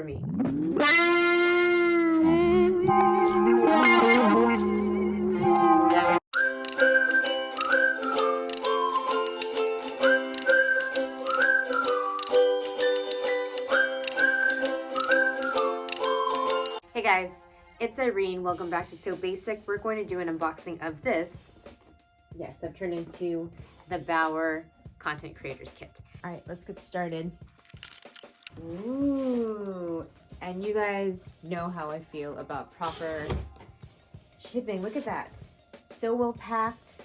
for me. Hey guys, it's Irene. Welcome back to So Basic. We're going to do an unboxing of this. Yes, I've turned into the Bauer Content Creators Kit. All right, let's get started. Ooh, and you guys know how I feel about proper shipping. Look at that. So well packed,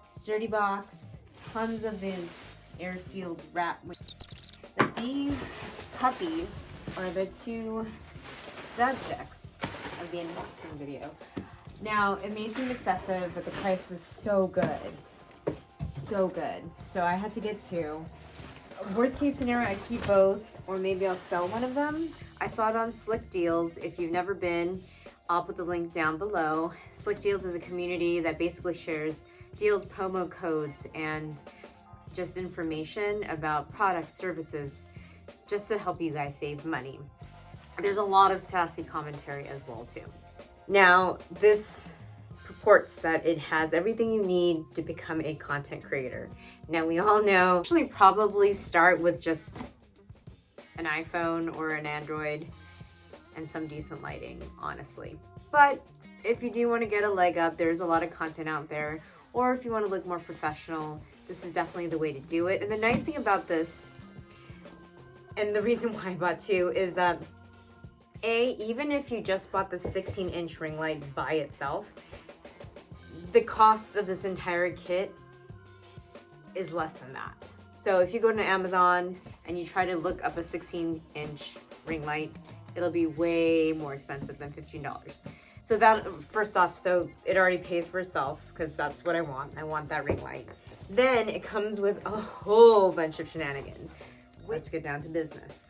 sturdy box, tons of this air sealed wrap. Now, these puppies are the two subjects of the unboxing video. Now, it may seem excessive, but the price was so good. So good. So I had to get two. Worst case scenario, I keep both, or maybe I'll sell one of them. I saw it on Slick Deals. If you've never been, I'll put the link down below. Slick Deals is a community that basically shares deals, promo codes, and just information about products, services, just to help you guys save money. There's a lot of sassy commentary as well too. Now, this purports that it has everything you need to become a content creator. Now, we all know, actually probably start with just an iPhone or an Android and some decent lighting, honestly. But if you do want to get a leg up, there's a lot of content out there. Or if you want to look more professional, this is definitely the way to do it. And the nice thing about this, and the reason why I bought two, is that even if you just bought the 16-inch ring light by itself, the cost of this entire kit is less than that. So if you go to Amazon and you try to look up a 16-inch ring light, it'll be way more expensive than $15. So that, first off, so it already pays for itself, because that's what I want. I want that ring light. Then it comes with a whole bunch of shenanigans. Let's get down to business.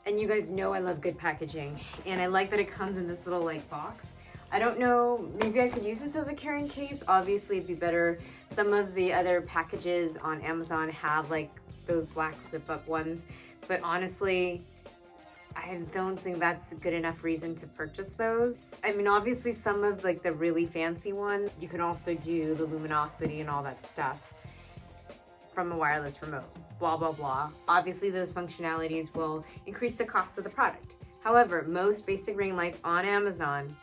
And you guys know I love good packaging, and I like that it comes in this little like box. I don't know, maybe I could use this as a carrying case. Obviously it'd be better. Some of the other packages on Amazon have like those black zip up ones, but honestly, I don't think that's a good enough reason to purchase those. I mean, obviously some of like the really fancy ones, you can also do the luminosity and all that stuff from a wireless remote, blah, blah, blah. Obviously those functionalities will increase the cost of the product. However, most basic ring lights on Amazon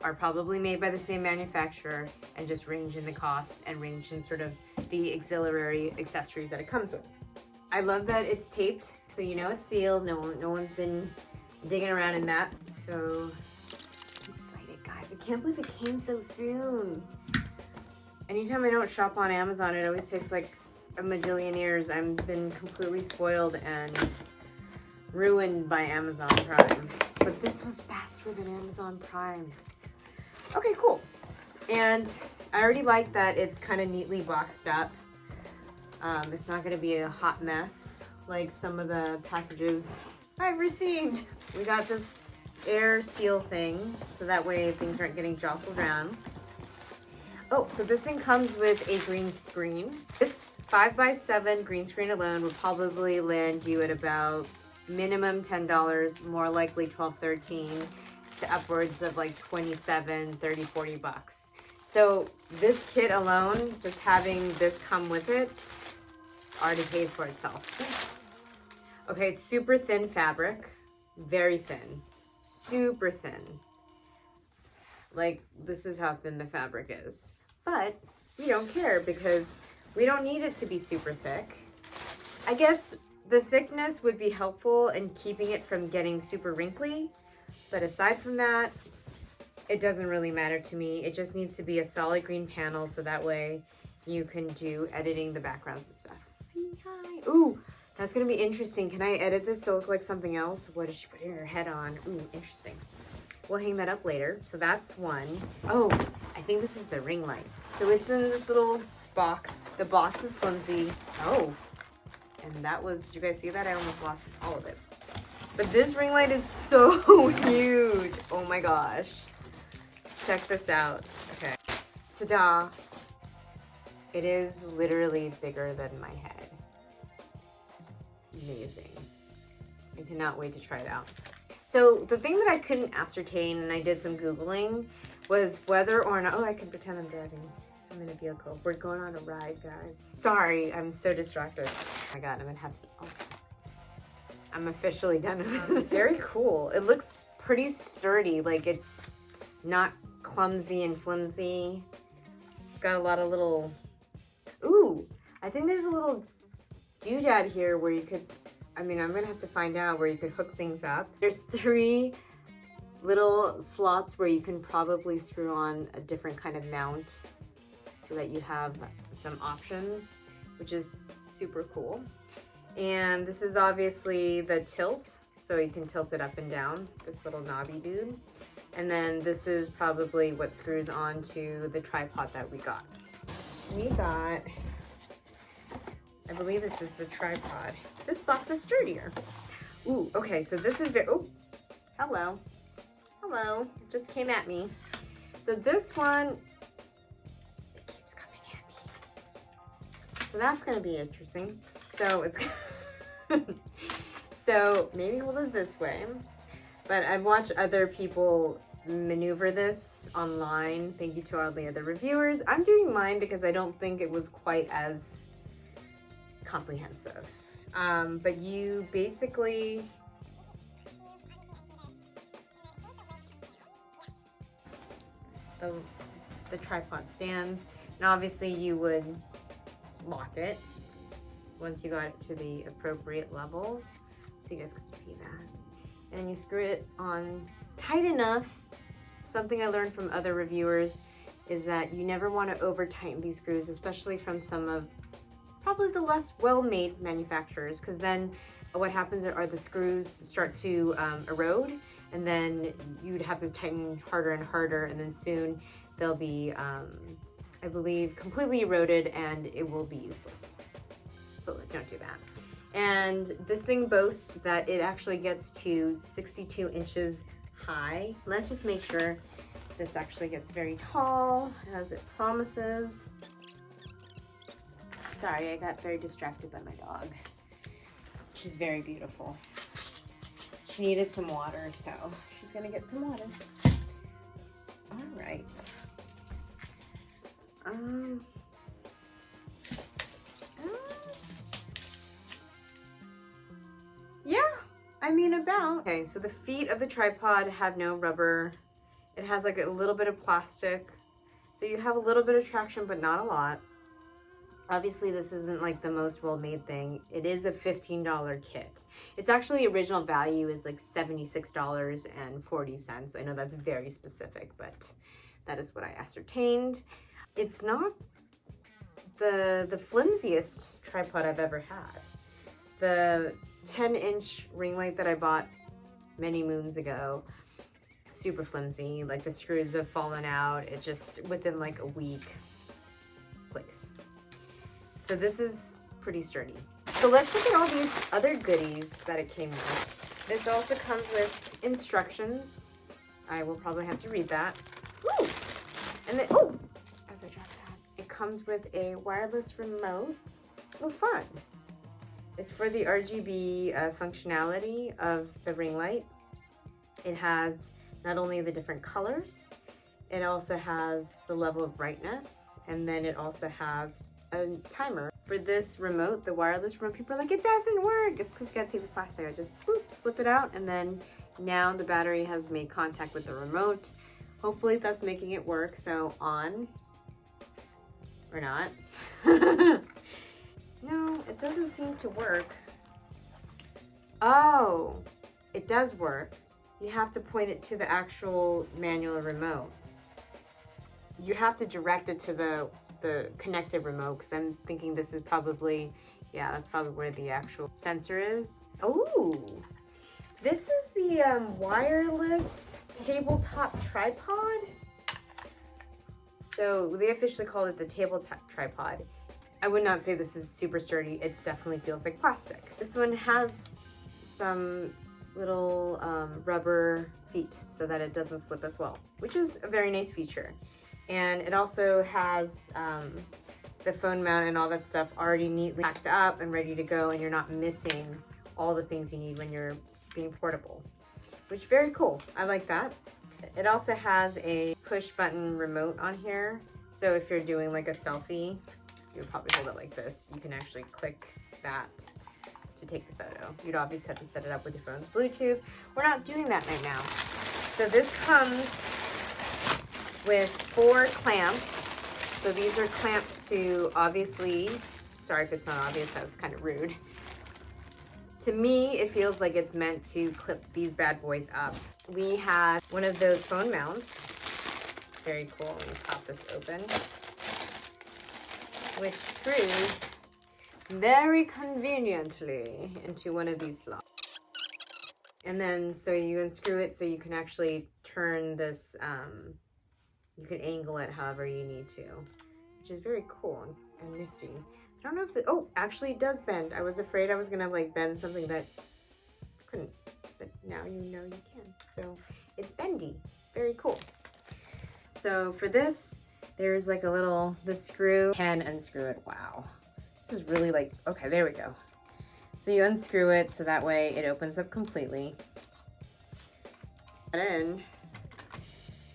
are probably made by the same manufacturer and just range in the cost and range in sort of the auxiliary accessories that it comes with. I love that it's taped, so you know it's sealed. No one's been digging around in that. So I'm excited, guys. I can't believe it came so soon. Anytime I don't shop on Amazon, it always takes like a majillion years. I've been completely spoiled and ruined by Amazon Prime. But this was faster than Amazon Prime. Okay, cool. And I already like that it's kind of neatly boxed up. It's not gonna be a hot mess like some of the packages I've received. We got this air seal thing, so that way things aren't getting jostled around. Oh, so this thing comes with a green screen. This 5x7 green screen alone would probably land you at about minimum $10, more likely $12, $13, to upwards of like $27, $30, $40. So this kit alone, just having this come with it, already pays for itself. Okay, it's super thin fabric, very thin, super thin. Like, this is how thin the fabric is. But we don't care because we don't need it to be super thick. I guess the thickness would be helpful in keeping it from getting super wrinkly. But aside from that, it doesn't really matter to me. It just needs to be a solid green panel so that way you can do editing the backgrounds and stuff. See, hi. Ooh, that's gonna be interesting. Can I edit this to look like something else? What did she put in her head on? Ooh, interesting. We'll hang that up later. So that's one. Oh, I think this is the ring light. So it's in this little box. The box is flimsy. Oh, and that was, did you guys see that? I almost lost all of it. But this ring light is so huge. Oh my gosh. Check this out. Okay. Ta-da. It is literally bigger than my head. Amazing. I cannot wait to try it out. So the thing that I couldn't ascertain, and I did some Googling, was whether or not, oh, I can pretend I'm driving. I'm in a vehicle. We're going on a ride, guys. Sorry, I'm so distracted. Oh my God, I'm gonna have some, oh. I'm officially done with it. Very cool. It looks pretty sturdy, like it's not clumsy and flimsy. It's got a lot of little, ooh, I think there's a little doodad here where you could, I'm gonna have to find out where you could hook things up. There's 3 little slots where you can probably screw on a different kind of mount so that you have some options, which is super cool. And this is obviously the tilt, so you can tilt it up and down, this little knobby dude. And then this is probably what screws onto the tripod that we got. We got, I believe this is the tripod. This box is sturdier. Ooh, okay, so this is very, oh, hello. Hello, it just came at me. So this one, it keeps coming at me. So that's gonna be interesting. So it's, so maybe hold it this way. But I've watched other people maneuver this online. Thank you to all the other reviewers. I'm doing mine because I don't think it was quite as comprehensive. But you basically, the tripod stands, and obviously you would lock it once you got it to the appropriate level, so you guys can see that. And you screw it on tight enough. Something I learned from other reviewers is that you never want to over tighten these screws, especially from some of probably the less well-made manufacturers, because then what happens are the screws start to erode, and then you'd have to tighten harder and harder, and then soon they'll be, I believe, completely eroded and it will be useless. So don't do that. And this thing boasts that it actually gets to 62 inches high. Let's just make sure this actually gets very tall as it promises. Sorry, I got very distracted by my dog. She's very beautiful. She needed some water, so she's gonna get some water. All right. Yeah, I mean about. Okay, so the feet of the tripod have no rubber. It has like a little bit of plastic. So you have a little bit of traction, but not a lot. Obviously, this isn't like the most well-made thing. It is a $15 kit. It's actually original value is like $76.40. I know that's very specific, but that is what I ascertained. It's not the flimsiest tripod I've ever had. The 10-inch ring light that I bought many moons ago, super flimsy. Like the screws have fallen out. It just within like a week place. So this is pretty sturdy. So let's look at all these other goodies that it came with. This also comes with instructions. I will probably have to read that. Woo! And then, oh, as I drop that, it comes with a wireless remote. Oh, fun. It's for the RGB functionality of the ring light. It has not only the different colors, it also has the level of brightness, and then it also has a timer. For this remote, the wireless remote, people are like, it doesn't work. It's because you gotta take the plastic. I just boop, slip it out, and then now the battery has made contact with the remote. Hopefully that's making it work. So on or not. No, it doesn't seem to work. Oh, it does work. You have to point it to the actual manual remote. You have to direct it to the connected remote, because I'm thinking this is probably, yeah, that's probably where the actual sensor is. Oh, this is the wireless tabletop tripod. So they officially called it the tabletop tripod. I would not say this is super sturdy. It definitely feels like plastic. This one has some little rubber feet so that it doesn't slip as well, which is a very nice feature. And it also has the phone mount and all that stuff already neatly packed up and ready to go, and you're not missing all the things you need when you're being portable, which is very cool. I like that. It also has a push button remote on here. So if you're doing like a selfie, you'll probably hold it like this. You can actually click that to take the photo. You'd obviously have to set it up with your phone's Bluetooth. We're not doing that right now. So this comes with 4 clamps. So these are clamps to obviously, sorry if it's not obvious, that's kind of rude. To me, it feels like it's meant to clip these bad boys up. We have one of those phone mounts. Very cool. Let me pop this open. Which screws very conveniently into one of these slots. And then, so you unscrew it so you can actually turn this, you can angle it however you need to, which is very cool and nifty. I don't know if oh, actually it does bend. I was afraid I was gonna like bend something that couldn't, but now you know you can. So it's bendy, very cool. So for this, there's like a little, the screw can unscrew it. Wow, this is really like, okay, there we go. So you unscrew it so that way it opens up completely. Put it in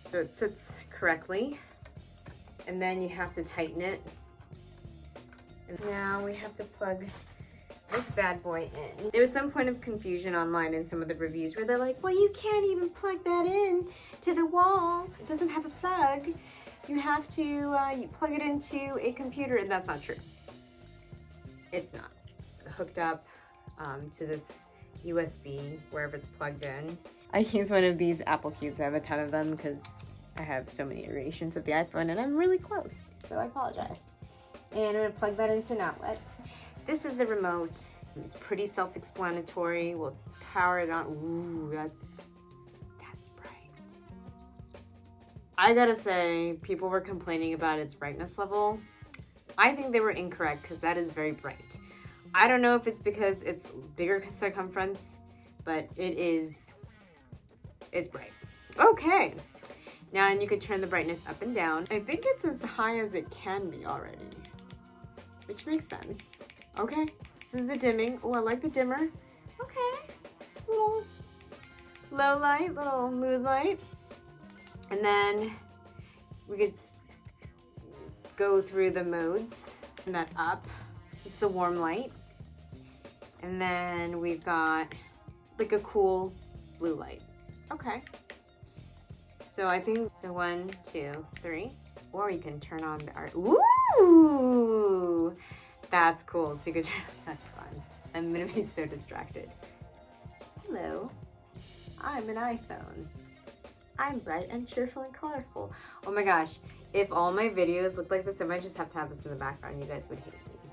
so it sits correctly, and then you have to tighten it. And now we have to plug this bad boy in. There was some point of confusion online in some of the reviews where they're like, well, you can't even plug that in to the wall. It doesn't have a plug. You have to you plug it into a computer, and that's not true. It's not. Hooked up to this USB, wherever it's plugged in. I use one of these Apple Cubes. I have a ton of them because I have so many iterations of the iPhone and I'm really close, so I apologize. And I'm gonna plug that into an outlet. This is the remote. It's pretty self-explanatory. We'll power it on. Ooh, that's bright. I gotta say, people were complaining about its brightness level. I think they were incorrect because that is very bright. I don't know if it's because it's bigger circumference, but it's bright. Okay. Now, and you could turn the brightness up and down. I think it's as high as it can be already, which makes sense. Okay, this is the dimming. Oh, I like the dimmer. Okay, it's a little low light, little mood light. And then we could go through the modes and that up. It's the warm light. And then we've got like a cool blue light. Okay. So I think, so 1, 2, 3, or you can turn on the art. Ooh, that's cool. So you could turn, that's fun. I'm gonna be so distracted. Hello, I'm an iPhone. I'm bright and cheerful and colorful. Oh my gosh, if all my videos look like this, I might just have to have this in the background. You guys would hate me.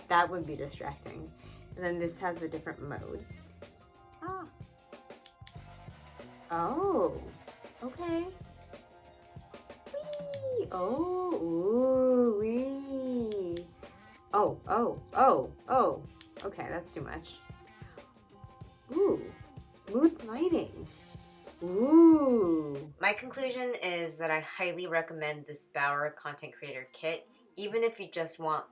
That would be distracting. And then this has the different modes. Ah. Oh. Okay. Wee. Oh, ooh, wee. Oh, oh, oh, oh. Okay, that's too much. Ooh, smooth lighting. Ooh. My conclusion is that I highly recommend this Bauer Content Creator Kit. Even if you just want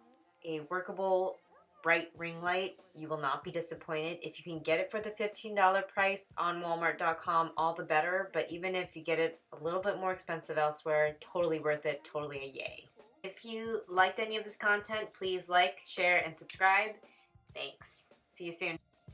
a workable bright ring light, you will not be disappointed. If you can get it for the $15 price on Walmart.com, all the better. But even if you get it a little bit more expensive elsewhere, totally worth it, totally a yay. If you liked any of this content, please like, share, and subscribe. Thanks. See you soon.